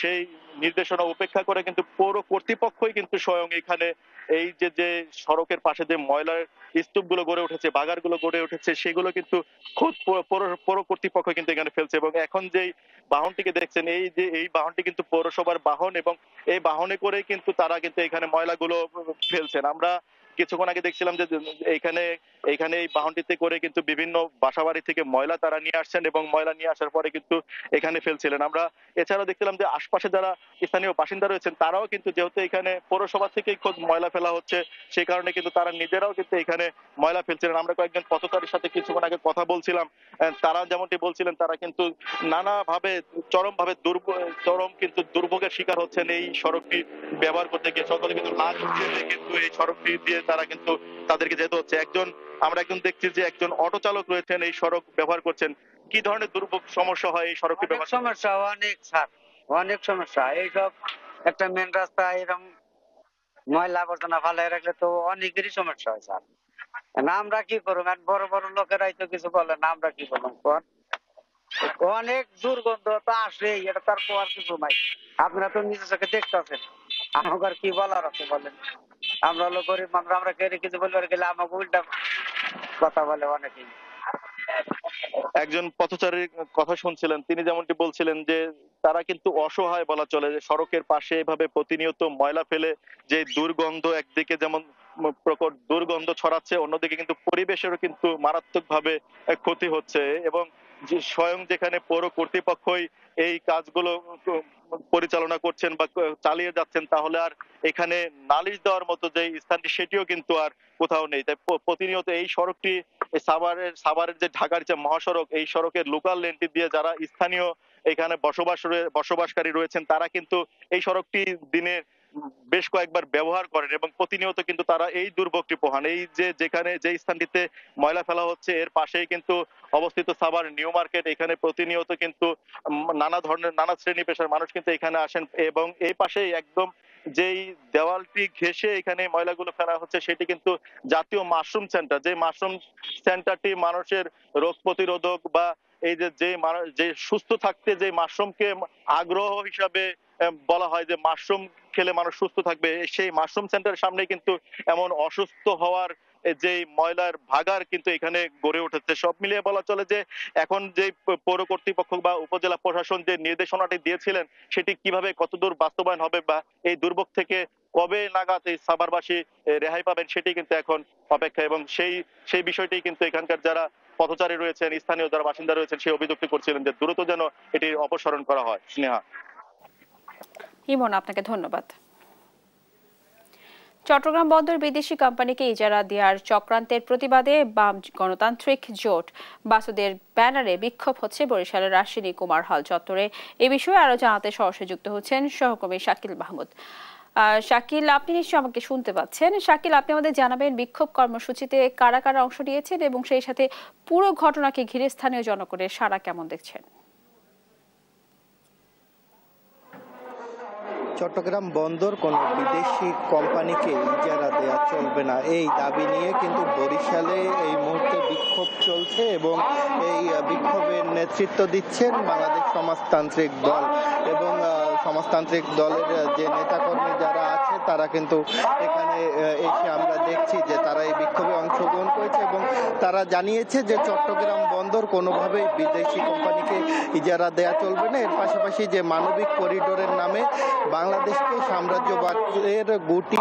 সেই নির্দেশনা উপেক্ষা করে কিন্তু পৌর কর্তৃপক্ষই কিন্তু স্বয়ং এখানে এই যে সড়কের পাশে যে ময়লার স্তূপগুলো গড়ে উঠেছে, বাগারগুলো গড়ে উঠেছে, সেগুলো কিন্তু খুব পৌর কর্তৃপক্ষ কিন্তু এখানে ফেলছে। এবং এখন যেই বাহনটিকে দেখছেন, এই বাহনটি কিন্তু পৌরসভার বাহন এবং এই বাহনে করে কিন্তু তারা কিন্তু এখানে ময়লাগুলো ফেলছেন। আমরা কিছুক্ষণ আগে দেখছিলাম যে এখানে এই বাহনটিতে করে কিন্তু বিভিন্ন বাসাবাড়ি থেকে ময়লা তারা নিয়ে আসছেন এবং ময়লা নিয়ে আসার পরে কিন্তু এখানে ফেলছিলেন। আমরা এছাড়াও দেখছিলাম যে আশপাশে যারা স্থানীয় বাসিন্দা রয়েছেন তারাও কিন্তু, যেহেতু এখানে পৌরসভা থেকেই খোদ ময়লা ফেলা হচ্ছে, সেই কারণে কিন্তু তারা নিজেরাও কিন্তু এখানে ময়লা ফেলছিলেন। আমরা কয়েকজন পথচারীর সাথে কিছুক্ষণ আগে কথা বলছিলাম, তারা যেমনটি বলছিলেন তারা কিন্তু নানাভাবে চরম কিন্তু দুর্ভোগের শিকার হচ্ছেন এই সড়কটি ব্যবহার করতে গিয়ে। সকলে কিন্তু না ঢুকলে কিন্তু এই সড়কটি দিয়ে তারা কিন্তু তাদেরকে যেতে হচ্ছে। আমরা একজন দেখছি যে একজন অটো চালক রয়েছেন, এই সড়ক ব্যবহার করছেন। কি ধরনের দুর্ভোগ সমস্যা হয় এই সড়কটি ব্যবহার? সমস্যা অনেক সমস্যা। এইসব একটা মেন রাস্তা এরকম ময়লা আবর্জনা ফালাই রাখলে তো অনেকেরই সমস্যা হয় স্যার। আমরা কি করব? বড় বড় লোকেরাই তো কিছু বলে না, আমরা কি করলাম? অনেক দুর্গন্ধ তো আসে, এটা তার কোয়ার কিছু নাই। আপনারা তো নিজের চোখে দেখতেছেন, আমাকে কি বলার আছে বলেন? আমরা হলো গরিব মানুষ, আমরা কিছু বলবার গেলে আমাকে উল্টা কথা বলে অনেকেই। একজন পথচারীর কথা শুনছিলেন, তিনি যেমনটি বলছিলেন যে তারা কিন্তু অসহায় বলা চলে, যে সড়কের পাশে এভাবে প্রতিনিয়ত ময়লা ফেলে যে দুর্গন্ধ, একদিকে যেমন প্রকট দুর্গন্ধ ছড়াচ্ছে, অন্যদিকে কিন্তু পরিবেশেরও কিন্তু মারাত্মকভাবে ক্ষতি হচ্ছে। এবং যে স্বয়ং যেখানে পৌর কর্তৃপক্ষই এই কাজগুলো পরিচালনা করছেন বা চালিয়ে যাচ্ছেন, তাহলে আর এখানে নালিশ দেওয়ার মতো যে স্থানটি, সেটিও কিন্তু আর কোথাও নেই। তাই প্রতিনিয়ত এই সড়কটি সাভারের যে ঢাকার যে মহাসড়ক, এই সড়কের লোকাল লেনটি দিয়ে যারা স্থানীয় এখানে বসবাসকারী রয়েছেন, তারা কিন্তু এই সড়কটি দিনে বেশ কয়েকবার ব্যবহার করেন এবং প্রতিনিয়ত কিন্তু তারা এই দুর্ভোগটি পোহান। এই যেখানে যে স্থানটিতে ময়লা ফেলা হচ্ছে, এর পাশেই কিন্তু অবস্থিত সাভার নিউ মার্কেট। এখানে প্রতিনিয়ত কিন্তু নানা শ্রেণী পেশার মানুষ কিন্তু এখানে আসেন এবং এই পাশেই একদম যেই দেওয়ালটি ঘেঁষে এখানে ময়লাগুলো ফেলা হচ্ছে, সেটি কিন্তু জাতীয় মাশরুম সেন্টার। যে মাশরুম সেন্টারটি মানুষের রোগ প্রতিরোধক বা এই যে সুস্থ থাকতে যে মাশরুমকে আগ্রহ হিসাবে বলা হয় যে মাশরুম খেলে মানুষ সুস্থ থাকবে, সেই মাশরুম সেন্টারের সামনে কিন্তু এমন অসুস্থ হওয়ার যে ময়লার ভাগার কিন্তু এখানে গড়ে উঠেছে। সব মিলিয়ে বলা চলে যে এখন যে পৌর কর্তৃপক্ষ বা উপজেলা প্রশাসন যে নির্দেশনাটি দিয়েছিলেন, সেটি কিভাবে কতদূর বাস্তবায়ন হবে বা এই দুর্ভোগ থেকে কবে নাগাদ এই সাভারবাসী রেহাই পাবেন, সেটি কিন্তু এখন অপেক্ষা। এবং সেই বিষয়টি কিন্তু এখানকার যারা পথচারী রয়েছেন, স্থানীয় যারা বাসিন্দা রয়েছেন, সেই অভিযোগটি করছিলেন যে দ্রুত যেন এটির অপসারণ করা হয়। স্নেহা। ইমন, আপনাকে ধন্যবাদ। চট্টগ্রাম বন্দর বিদেশি কোম্পানিকে ইজারা দেওয়ার চক্রান্তের প্রতিবাদে বাম গণতান্ত্রিক জোট বাসুদের ব্যানারে বিক্ষোভ হচ্ছে বরিশালের রাজশাহী কুমার হল চত্বরে। এ বিষয়ে আরো জানাতে সরাসরি যুক্ত হচ্ছেন সহকর্মী শাকিল মাহমুদ। শাকিল, আপনি নিশ্চয়ই আমাকে শুনতে পাচ্ছেন। শাকিল, আপনি আমাদের জানাবেন বিক্ষোভ কর্মসূচিতে কারা কারা অংশ নিয়েছেন এবং সেই সাথে পুরো ঘটনাকে ঘিরে স্থানীয় জনগণের সাড়া কেমন দেখছেন? চট্টগ্রাম বন্দর কোনো বিদেশি কোম্পানিকে ইজারা দেওয়া চলবে না, এই দাবি নিয়ে কিন্তু বরিশালে এই মুহূর্তে বিক্ষোভ চলছে এবং এই বিক্ষোভের নেতৃত্ব দিচ্ছেন বাংলাদেশ সমাজতান্ত্রিক দল এবং সমাজতান্ত্রিক দলের যে নেতাকর্মী যারা আছে তারা কিন্তু এখানে এসে আমরা দেখছি যে তারা এই বিক্ষোভে অংশগ্রহণ করেছে এবং তারা জানিয়েছে যে চট্টগ্রাম বন্দর কোনোভাবেই বিদেশি কোম্পানিকে ইজারা দেয়া চলবে না। এর পাশাপাশি যে মানবিক করিডোরের নামে বাংলাদেশকে সাম্রাজ্যবাদের গুটি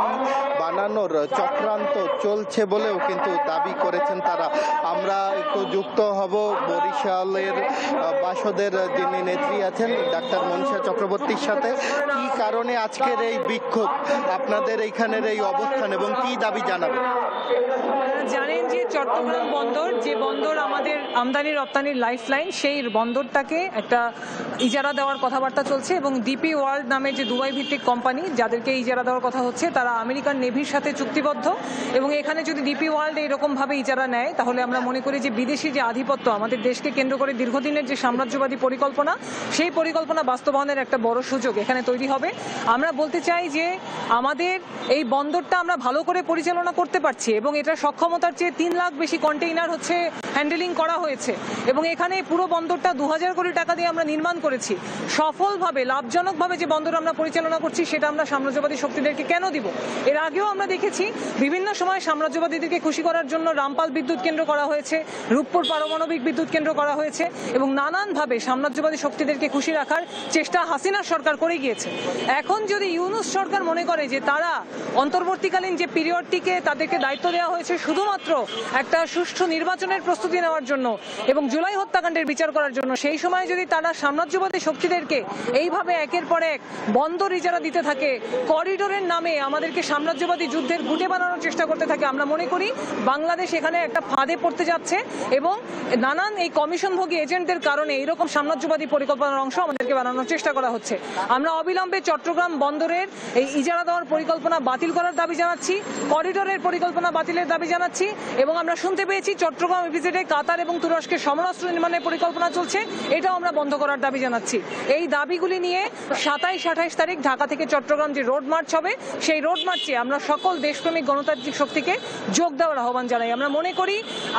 বানানোর চক্রান্ত চলছে বলেও কিন্তু দাবি করেছেন তারা। আমরা একটু যুক্ত হব বরিশালের বাসদের যিনি নেত্রী আছেন ডাক্তার মনীষা চক্রবর্তীর সাথে। কি কারণে আজকের এই বিক্ষোভ, আপনাদের এইখানের এই অবস্থান এবং কি দাবি জানাবেন? জানেন যে চট্টগ্রাম বন্দর, যে বন্দর আমাদের আমদানি রপ্তানির লাইফলাইন, সেই বন্দরটাকে একটা ইজারা দেওয়ার কথাবার্তা চলছে এবং ডিপি ওয়ার্ল্ড নামে যে দুবাই ভিত্তিক কোম্পানি যাদেরকে ইজারা দেওয়ার কথা হচ্ছে তারা আমেরিকান নেভির সাথে চুক্তিবদ্ধ এবং এখানে যদি ডিপি ওয়ার্ল্ড এইরকমভাবে ইজারা নেয় তাহলে আমরা মনে করি যে বিদেশি যে আধিপত্য আমাদের দেশকে কেন্দ্র করে দীর্ঘদিনের যে সাম্রাজ্যবাদী পরিকল্পনা, সেই পরিকল্পনা বাস্তবায়নের একটা বড় সুযোগ এখানে তৈরি হবে। আমরা বলতে চাই যে আমাদের এই বন্দরটা আমরা ভালো করে পরিচালনা করতে পারছি এবং এটা সক্ষমতার চেয়ে 3 লাখ বেশি কন্টেইনার হচ্ছে হ্যান্ডেলিং করা হয়েছে এবং এখানে পুরো বন্দরটা 2000 কোটি টাকা দিয়ে আমরা নির্মাণ করেছি। সফলভাবে লাভজনকভাবে যে বন্দর আমরা পরিচালনা করছি সেটা আমরা সাম্রাজ্যবাদী শক্তিদেরকে কেন দিব? এর আগেও আমরা দেখেছি বিভিন্ন সময় সাম্রাজ্যবাদীদেরকে খুশি করার জন্য রামপাল বিদ্যুৎ কেন্দ্র করা হয়েছে, রূপপুর পারমাণবিক বিদ্যুৎ কেন্দ্র করা হয়েছে এবং নানানভাবে সাম্রাজ্যবাদী শক্তিদেরকে খুশি রাখার চেষ্টা হাসিনার সরকার করে গিয়েছে। এখন যদি ইউনূস সরকার মনে করে যে তারা অন্তর্বর্তীকালীন যে পিরিয়ডটিকে তাদেরকে দায়িত্ব দেওয়া হয়েছে শুধুমাত্র একটা সুষ্ঠু নির্বাচনের প্রস্তুতি নেওয়ার জন্য এবং জুলাই হত্যাকাণ্ডের বিচার করার জন্য, সেই সময় যদি তারা সাম্রাজ্যবাদী শক্তিদেরকে এইভাবে একের পর এক বন্দর ইজারা দিতে থাকে, করিডোরের নামে আমাদেরকে সাম্রাজ্যবাদী যুদ্ধের গুটে বানানোর চেষ্টা করতে থাকে, আমরা মনে করি বাংলাদেশ এখানে একটা ফাঁদে পড়তে যাচ্ছে এবং নানান এই কমিশনভোগী এজেন্টদের কারণে এইরকম সাম্রাজ্যবাদী পরিকল্পনার অংশ আমাদেরকে বানানোর চেষ্টা করা হচ্ছে। আমরা অবিলম্বে চট্টগ্রাম বন্দরের এই ইজারা দেওয়ার পরিকল্পনা বাতিল করার দাবি জানাচ্ছি, করিডোরের পরিকল্পনা বাতিলের দাবি জানাচ্ছি এবং আমরা শুনতে পেয়েছি চট্টগ্রাম ইপিজেডে কাতার এবং তুরস্কের সমরাস্ত্র নির্মাণের পরিকল্পনা চলছে, এটাও আমরা বন্ধ করার দাবি জানাচ্ছি। এই দাবিগুলি নিয়ে 27-28 তারিখ ঢাকা থেকে চট্টগ্রাম যে রোড মার্চ হবে, সেই রোড মার্চে আমরা সকল দেশপ্রেমিক গণতান্ত্রিক শক্তিকে যোগ দেওয়ার আহ্বান জানাই। আমরা মনে করি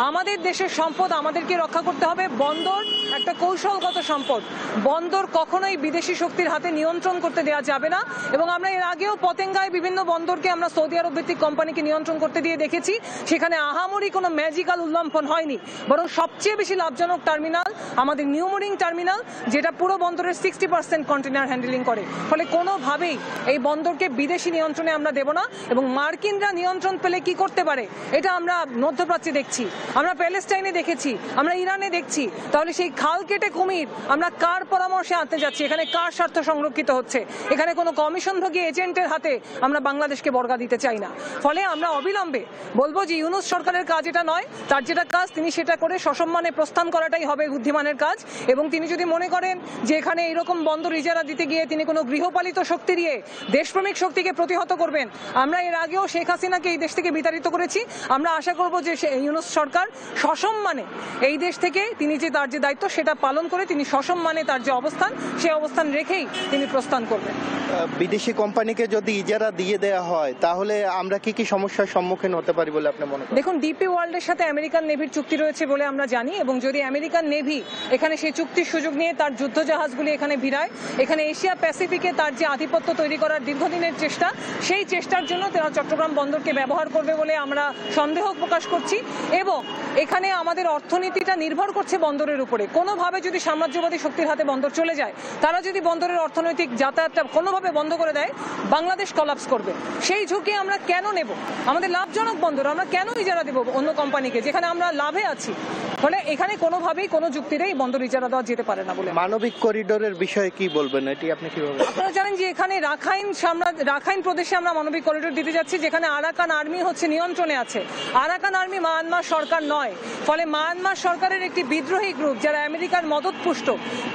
আমাদের দেশের সম্পদ আমাদেরকে রক্ষা করতে হবে। বন্দর একটা কৌশলগত সম্পদ, বন্দর কখনোই বিদেশি শক্তির হাতে নিয়ন্ত্রণ করতে দেওয়া যাবে না এবং আমরা এর আগেও পতেঙ্গায় বিভিন্ন বন্দরকে আমরা সৌদি আরব ভিত্তিক কোম্পানিকে নিয়ন্ত্রণ করতে দিয়ে দেখেছি, সেখানে আহামরি কোনো ম্যাজিক্যাল উল্লম্ফন হয়নি, বরং সবচেয়ে বেশি লাভজনক টার্মিনাল আমাদের নিউমোরিং টার্মিনাল, যেটা পুরো বন্দরের 60% কন্টেনার হ্যান্ডেলিং করে। ফলে কোনোভাবেই এই বন্দরকে বিদেশি নিয়ন্ত্রণে আমরা দেব না এবং মার্কিনরা নিয়ন্ত্রণ পেলে কি করতে পারে এটা আমরা মধ্যপ্রাচ্যে দেখছি, আমরা প্যালেস্টাইনে দেখেছি, আমরা ইরানে দেখছি। তাহলে সেই খাল কেটে কুমির আমরা কার পরামর্শে আনতে যাচ্ছি? এখানে কার স্বার্থ সংরক্ষিত হচ্ছে? এখানে কোনো কমিশনভোগী এজেন্টের হাতে আমরা বাংলাদেশকে বর্গা দিতে চাই না। ফলে আমরা অবিলম্বে বলবো যে ইউনূস সরকারের কাজ এটা নয়, তার যেটা কাজ তিনি সেটা করে সসম্মানে প্রস্থান করাটাই হবে বুদ্ধিমানের কাজ। এবং তিনি যদি মনে করেন যে এখানে এইরকম বন্দর ইজারা দিতে গিয়ে তিনি কোনো গৃহপালিত শক্তি দিয়ে দেশপ্রেমিক শক্তিকে প্রতিহত করবেন, আমরা এর আগেও শেখ হাসিনাকে এই দেশ থেকে বিতাড়িত করেছি। আমরা আশা করব যে ইউনূস সরকার সসম্মানে এই দেশ থেকে তিনি যে তার যে দায়িত্ব সেটা পালন করে তিনি সসম্মানে তার যে অবস্থান সেই অবস্থান রেখেই তিনি প্রস্থান করবেন। বিদেশি কোম্পানিকে যদি ইজারা দিয়ে দেওয়া হয় তাহলে আমরা কি কি সমস্যার সম্মুখীন হতে পারি বলে আপনি মনে করেন? দেখুন, ডিপি ওয়ার্ল্ডের সাথে আমেরিকান নেভির চুক্তি রয়েছে বলে আমরা জানি এবং যদি আমেরিকান নেভি এখানে সেই চুক্তির সুযোগ নিয়ে তার যুদ্ধ জাহাজগুলি এখানে ভিড়ায়, এখানে এশিয়া প্যাসিফিকে তার যে আধিপত্য তৈরি করার দীর্ঘদিনের চেষ্টা, সেই চেষ্টার জন্য তারা চট্টগ্রাম বন্দরকে ব্যবহার করবে বলে আমরা সন্দেহ প্রকাশ করছি। এবং এখানে আমাদের অর্থনীতিটা নির্ভর করছে বন্দরের উপরে। কোনোভাবে যদি সাম্রাজ্যবাদী শক্তির হাতে বন্দর চলে যায়, তারা যদি বন্দরের অর্থনৈতিক যাতায়াতটা কোনোভাবে বন্ধ করে দেয়, বাংলাদেশ কলাপস করবে। সেই ঝুঁকি আমরা কেন নেব? আমাদের লাভজনক বন্দর আমরা কেন ইজারা দেব অন্য কোম্পানিকে, যেখানে আমরা লাভে আছি? ফলে এখানে কোনোভাবেই কোনো যুক্তিতেই বন্দর ইজারা দেওয়া যেতে পারে না বলে। মানবিক করিডোরের বিষয়ে কি বলবেন, এটি আপনি কিভাবে? আপনারা জানেন যে এখানে রাখাইন প্রদেশে আমরা মানবিক করিডোর দিতে যাচ্ছি, যেখানে আরাকান আর্মি হচ্ছে নিয়ন্ত্রণে আছে। আরাকান আর্মি মায়ানমার সরকার নয়। ফলে মায়ানমার সরকারের একটি বিদ্রোহী গ্রুপ যারা আমেরিকার মদতপুষ্ট,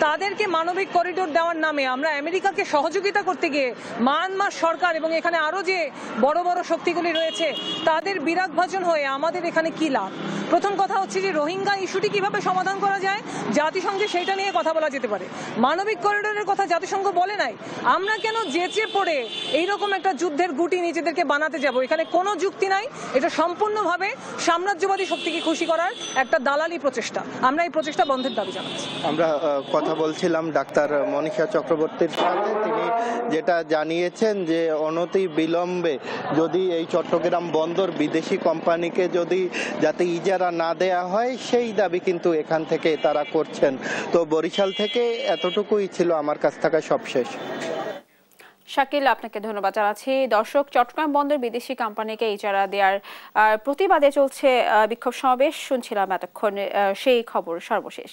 তাদেরকে মানবিক করিডোর দেওয়ার নামে আমরা আমেরিকাকে সহযোগিতা করতে গিয়ে মায়ানমার সরকার এবং এখানে আরো যে বড় শক্তিগুলি রয়েছে তাদের বিরাগভাজন হয়ে আমাদের এখানে কি লাভ? প্রথম কথা হচ্ছে যে রোহিঙ্গা বাংলা ইস্যুটি কিভাবে সমাধান করা যায় জাতিসংঘে সেইটা নিয়ে কথা বলা যেতে পারে। মানবিক করিডোরের কথা জাতিসংঘ বলে নাই, আমরা কেন যেচে পড়ে এইরকম একটা যুদ্ধের গুটি নিজেদেরকে বানাতে যাব? এখানে কোনো যুক্তি নাই, এটা সম্পূর্ণভাবে সাম্রাজ্যবাদী শক্তিকে খুশি করার একটা দালালি প্রচেষ্টা। আমরা এই প্রচেষ্টা বন্ধের দাবি জানাচ্ছি। আমরা কথা বলছিলাম ডাক্তার মনীষা চক্রবর্তীর সাথে, তিনি যেটা জানিয়েছেন যে অনতি বিলম্বে যদি এই চট্টগ্রাম বন্দর বিদেশি কোম্পানিকে যদি যাতে ইজারা না দেয়া হয় সেই দাবি কিন্তু এখান থেকে তারা করছেন। তো বরিশাল থেকে এতটুকুই ছিল আমার কাছ থেকে সবশেষ। শাকিল, আপনাকে ধন্যবাদ জানাচ্ছি। দর্শক, চট্টগ্রাম বন্দর বিদেশি কোম্পানিকে ইজারা দেওয়ার প্রতিবাদে চলছে বিক্ষোভ সমাবেশ, শুনছিলাম এতক্ষণ সেই খবর সর্বশেষ।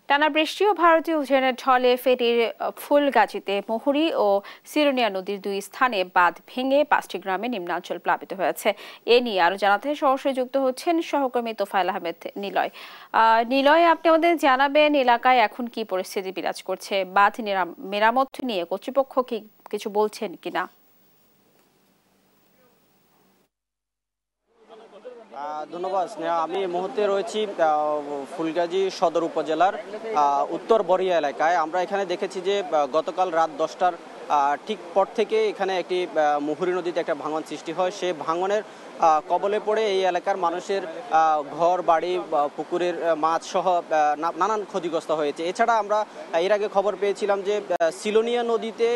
টানা বৃষ্টি ও ভারতীয় অভিযানের ঢলে ফেনীর ফুলগাজীতে মুহুরী ও সিরুনিয়া নদীর 2 স্থানে বাঁধ ভেঙে 5টি গ্রামে নিম্নাঞ্চল প্লাবিত হয়েছে। এ নিয়ে আরো জানাতে সরাসরি যুক্ত হচ্ছেন সহকর্মী তোফায়েল আহমেদ নিলয়। নিলয়, আপনি আমাদের জানাবেন এলাকায় এখন কি পরিস্থিতি বিরাজ করছে? বাঁধ মেরামত নিয়ে কর্তৃপক্ষ কি কিছু বলছেন কিনা? ধন্যবাদ স্নেহা। আমি এই মুহূর্তে রয়েছি ফুলগাজী সদর উপজেলার উত্তর বরিয়া এলাকায়। আমরা এখানে দেখেছি যে গতকাল রাত 10টার ঠিক পর থেকে এখানে একটি মুহুরী নদীতে একটা ভাঙন সৃষ্টি হয়। সেই ভাঙনের কবলে পড়ে এই এলাকার মানুষের ঘর বাড়ি, পুকুরের মাছ সহ নানান ক্ষতিগ্রস্ত হয়েছে। এছাড়া আমরা এর আগে খবর পেয়েছিলাম যে সিলোনিয়া নদীতে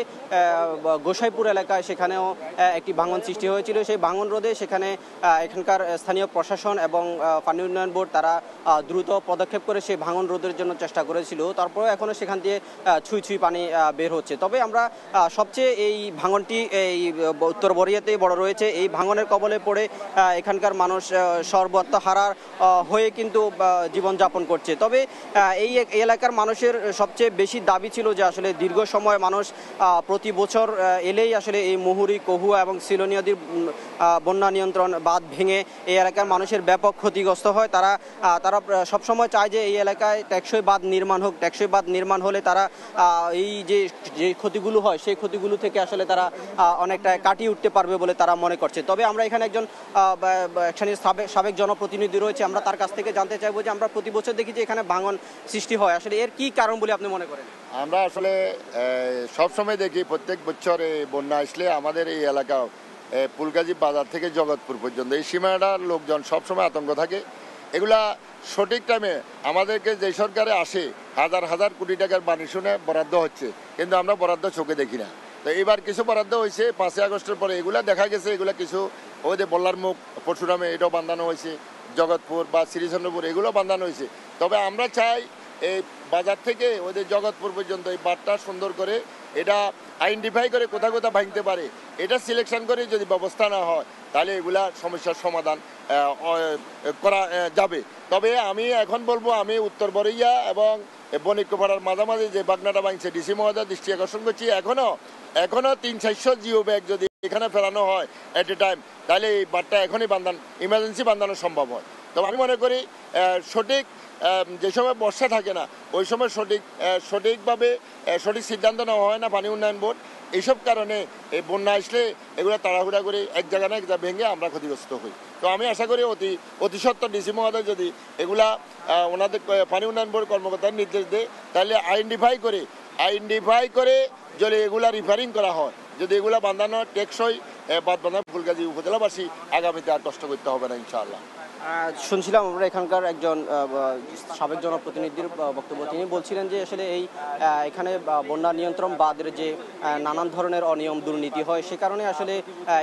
গোসাইপুর এলাকায় সেখানেও একটি ভাঙন সৃষ্টি হয়েছিল। সেই ভাঙন রোধে সেখানে এখানকার স্থানীয় প্রশাসন এবং পানি উন্নয়ন বোর্ড তারা দ্রুত পদক্ষেপ করে সেই ভাঙন রোধের জন্য চেষ্টা করেছিল। তারপরেও এখনও সেখান দিয়ে ছুঁই ছুঁই পানি বের হচ্ছে। তবে আমরা সবচেয়ে এই ভাঙনটি এই উত্তর বরিয়াতেই বড় রয়েছে। এই ভাঙনের কবলে পড়ে এখানকার মানুষ সর্বত্রহারার হয়ে কিন্তু জীবনযাপন করছে। তবে এই এলাকার মানুষের সবচেয়ে বেশি দাবি ছিল যে আসলে দীর্ঘ সময় মানুষ প্রতি বছর এলেই আসলে এই মুহুরী, কহুয়া এবং সিলোনিয়া নদীর বন্যা নিয়ন্ত্রণ বাঁধ ভেঙে এই এলাকার মানুষের ব্যাপক ক্ষতিগ্রস্ত হয়। তারা সবসময় চায় যে এই এলাকায় টেকসই বাঁধ নির্মাণ হোক। টেকসই বাঁধ নির্মাণ হলে তারা এই যে ক্ষতিগুলো হয় সেই ক্ষতিগুলো থেকে আসলে তারা অনেকটা কাটিয়ে উঠতে পারবে বলে তারা মনে করছে। তবে আমরা এখানে একজন সাবেক জনপ্রতিনিধি রয়েছে, আমরা তার কাছ থেকে জানতে চাইবো যে আমরা প্রতি বছর দেখি যে এখানে ভাঙন সৃষ্টি হয়, আসলে এর কি কারণ বলে আপনি মনে করেন? আমরা আসলে সবসময় দেখি প্রত্যেক বছর বন্যা আসলে আমাদের এই এলাকা ফুলগাজী বাজার থেকে জগৎপুর পর্যন্ত এই সীমানার লোকজন সবসময় আতঙ্ক থাকে। এগুলা সঠিক টাইমে আমাদেরকে যে সরকারে আসে হাজার হাজার কোটি টাকার বাণী শুনে বরাদ্দ হচ্ছে, কিন্তু আমরা বরাদ্দ চোখে দেখি না। তো এবার কিছু বরাদ্দ হয়েছে 5ই আগস্টের পরে, এগুলা দেখা গেছে এগুলা কিছু ওই যে বল্লার মুখ পরশুরামে এটাও বান্ধানো হয়েছে, জগৎপুর বা শ্রীচন্দ্রপুর এগুলো বান্ধানো হয়েছে। তবে আমরা চাই এই বাজার থেকে ওদের জগৎপুর পর্যন্ত এই বাঁধটা সুন্দর করে এটা আইডেন্টিফাই করে কোথা কোথা ভাঙতে পারে এটা সিলেকশন করে যদি ব্যবস্থা না হয় তাহলে এগুলা সমস্যার সমাধান করা যাবে। তবে আমি এখন বলবো, আমি উত্তর বরিয়া এবং বণিকপাড়ার মাঝামাঝি যে বাগনাটা ভাঙছে ডিসি মহোদয় দৃষ্টি আকর্ষণ করছি, এখনো 300-400 জিও ব্যাগ যদি এখানে ফেরানো হয় এট এ টাইম, তাহলে এই বাঁধটা এখনই ইমার্জেন্সি বাঁধানো সম্ভব হয়। তবে আমি মনে করি সঠিক যে সময় বর্ষা থাকে না ওই সময় সঠিকভাবে সঠিক সিদ্ধান্ত নেওয়া হয় না পানি উন্নয়ন বোর্ড। এইসব কারণে এই বন্যা আসলে এগুলো তাড়াহুড়া করে এক জায়গা না এক জায়গা ভেঙে আমরা ক্ষতিগ্রস্ত হই। তো আমি আশা করি অতি সত্বর ডিসি মহোদয় যদি এগুলা ওনাদের পানি উন্নয়ন বোর্ড কর্মকর্তার নির্দেশ দেয় তাহলে আইডেন্টিফাই করে যদি এগুলা রিপেয়ারিং করা হয়, যদি এগুলা বাঁধানো টেকসই বাঁধ বাঁধা ফুলগাজী উপজেলাবাসী আগামীতে আর কষ্ট করতে হবে না ইনশাআল্লাহ। শুনছিলাম আমরা এখানকার একজন সাবেক জনপ্রতিনিধির বক্তব্য, তিনি বলছিলেন যে আসলে এখানে বন্যা নিয়ন্ত্রণ বাঁধের যে নানান ধরনের অনিয়ম দুর্নীতি হয় সে কারণে আসলে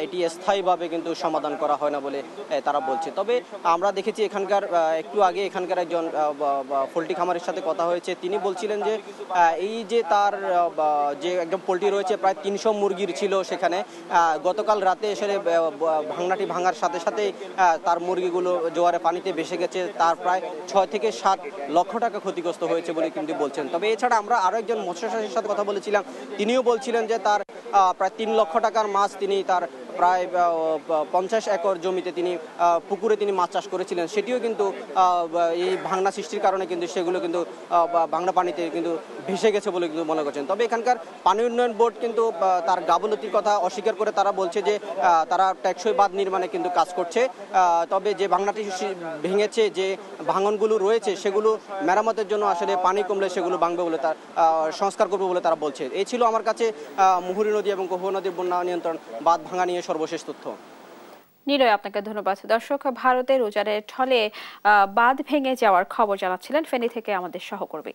এটি স্থায়ীভাবে কিন্তু সমাধান করা হয় না বলে তারা বলছে। তবে আমরা দেখেছি এখানকার একটু আগে এখানকার একজন পোলট্রি খামারের সাথে কথা হয়েছে, তিনি বলছিলেন যে এই যে তার যে একদম পোলট্রি রয়েছে প্রায় 300 মুরগির ছিল সেখানে, গতকাল রাতে আসলে ভাঙনাটি ভাঙার সাথে সাথে তার মুরগিগুলো জোয়ারে পানিতে ভেসে গেছে, তার প্রায় 6 থেকে 7 লক্ষ টাকা ক্ষতিগ্রস্ত হয়েছে বলে কিন্তু বলছেন। তবে এছাড়া আমরা আরো একজন মৎস্য চাষীর সাথে কথা বলেছিলাম, তিনিও বলছিলেন যে তার প্রায় 3 লক্ষ টাকার মাছ তিনি তার প্রায় 50 একর জমিতে তিনি পুকুরে তিনি মাছ চাষ করেছিলেন, সেটিও কিন্তু এই ভাঙনা সৃষ্টির কারণে কিন্তু সেগুলো কিন্তু ভাঙনা পানিতে কিন্তু ভেসে গেছে বলে কিন্তু মনে করছেন। তবে এখানকার পানি উন্নয়ন বোর্ড কিন্তু তার গাফলতির কথা অস্বীকার করে তারা বলছে যে তারা টেকসই বাঁধ নির্মাণে কিন্তু কাজ করছে। তবে যে ভাঙনাটি ভেঙেছে, যে ভাঙনগুলো রয়েছে সেগুলো মেরামতের জন্য আসলে পানি কমলে সেগুলো ভাঙবে বলে তার সংস্কার করবে বলে তারা বলছে। এই ছিল আমার কাছে মুহুরী নদী এবং কহুয়া নদীর বন্যা নিয়ন্ত্রণ বাঁধ ভাঙা নিয়ে সর্বশেষ তথ্য। নিলয়, আপনাকে ধন্যবাদ। দর্শক, ভারতের উজানের ঢলে বাঁধ ভেঙে যাওয়ার খবর জানাচ্ছিলেন ফেনী থেকে আমাদের সহকর্মী।